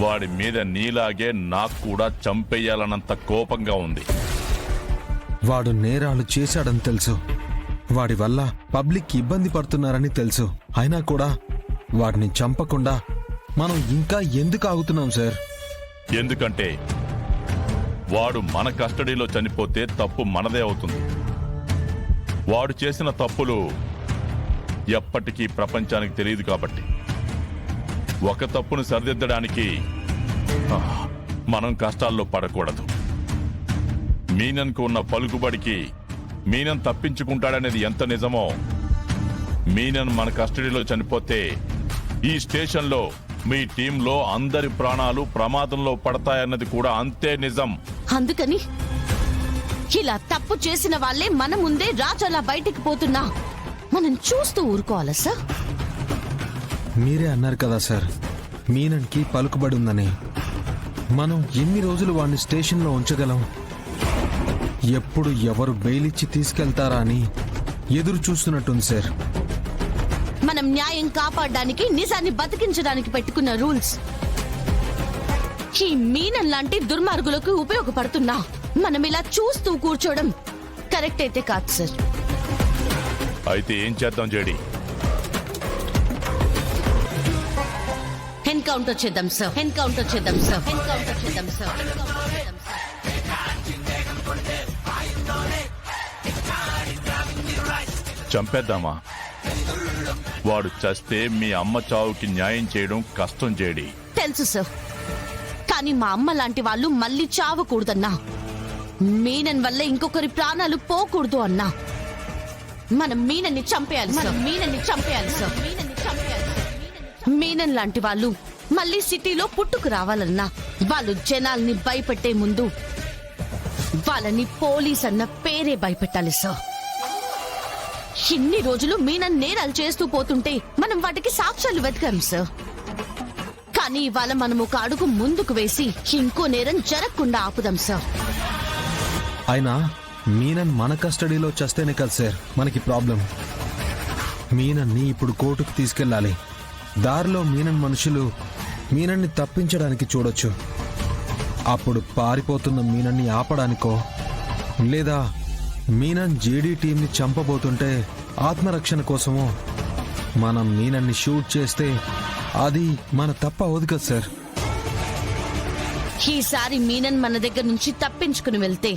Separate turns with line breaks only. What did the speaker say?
వాడి మీద నీలాగే నాకు కూడా చంపేయాలన్నంత కోపంగా ఉంది.
వాడు నేరాలు చేశాడని తెలుసు, వాడి వల్ల పబ్లిక్ ఇబ్బంది పడుతున్నారని తెలుసు. అయినా కూడా వాడిని చంపకుండా మనం ఇంకా ఎందుకు ఆగుతున్నాం సార్?
ఎందుకంటే వాడు మన కస్టడీలో చనిపోతే తప్పు మనదే అవుతుంది. వాడు చేసిన తప్పులు ఎప్పటికీ ప్రపంచానికి తెలియదు కాబట్టి ఒక తప్పును సరిదిద్దడానికి మనం కష్టాల్లో పడకూడదు. మీనన్కు ఉన్న పలుకుబడికి మీనన్ తప్పించుకుంటాడనేది ఎంత నిజమో, మీనన్ మన కస్టడీలో చనిపోతే ఈ స్టేషన్లో మీ టీంలో అందరి ప్రాణాలు ప్రమాదంలో పడతాయన్నది కూడా అంతే నిజం.
అందుకని ఇలా తప్పు చేసిన వాళ్ళే మన ముందే రాజాలా బయటికి పోతున్నా మనం చూస్తూ ఊరుకోవాలా సార్?
మీరే అన్నారు కదా సార్, మీనన్కి పలుకుబడి ఉందని. మనం ఎన్ని రోజులు వాడిని స్టేషన్లో ఉంచగలం? ఎప్పుడు ఎవరు బెయిలిచ్చి తీసుకెళ్తారా అని ఎదురు చూస్తున్నట్టుంది సార్.
మనం న్యాయం కాపాడడానికి, నిజాన్ని బతికించడానికి పెట్టుకున్న రూల్స్ ఈ మీనన్ లాంటి దుర్మార్గులకు ఉపయోగపడుతున్నా మనం ఇలా చూస్తూ కూర్చోవడం కరెక్ట్ అయితే కాదు సార్.
అయితే ఏం చేద్దాం జేడి?
ఎన్కౌంటర్ చేద్దాం సార్, ఎన్కౌంటర్ చేద్దాం సార్, ఎన్కౌంటర్ చేద్దాం సార్.
చంపేద్దామా? వాడు చస్తే మీ అమ్మ చావుకి న్యాయం చేయడం కష్టం జేడి.
తెలుసు సార్, కానీ మా అమ్మ లాంటి వాళ్ళు మళ్ళీ చావకూడదన్నా, మీనన్ వల్ల ఇంకొకరి ప్రాణాలు పోకూడదు అన్నా మనం మీనన్ని చంపేయాలి సార్, మీనన్ని చంపేయాలి సార్, మీనన్ని చంపేయాలి సార్. మీనన్ లాంటి వాళ్ళు మళ్ళీ సిటీలో పుట్టుకు రావాలన్నా వాళ్ళు జనాల్ని భయపెట్టే ముందు వాళ్ళని పోలీస్ అన్న పేరే భయపెట్టాలి సార్. ఇన్ని రోజులు మీనన్ నేరాలు చేస్తూ పోతుంటే మనం వాటికి సాక్ష్యాలు వెతకాం సార్. కానీ ఇవాళ మనం ఒక అడుగు ముందుకు వేసి ఇంకో నేరం జరగకుండా ఆపుదాం సార్.
అయినా మీనన్ మన కస్టడీలో చస్తేనే కదా సార్ మనకి ప్రాబ్లం. మీనన్ని ఇప్పుడు కోర్టుకు తీసుకెళ్లాలి. దారిలో మీనన్ మనుషులు మీనన్ని తప్పించడానికి చూడొచ్చు. అప్పుడు పారిపోతున్న మీనన్ని ఆపడానికో, లేదా మీనన్ జేడీ టీంని చంపబోతుంటే ఆత్మరక్షణ కోసమో మనం మీనన్ని షూట్ చేస్తే అది మన తప్ప అవదు కదా సార్.
ఈసారి మీనన్ మన దగ్గర నుంచి తప్పించుకుని వెళ్తే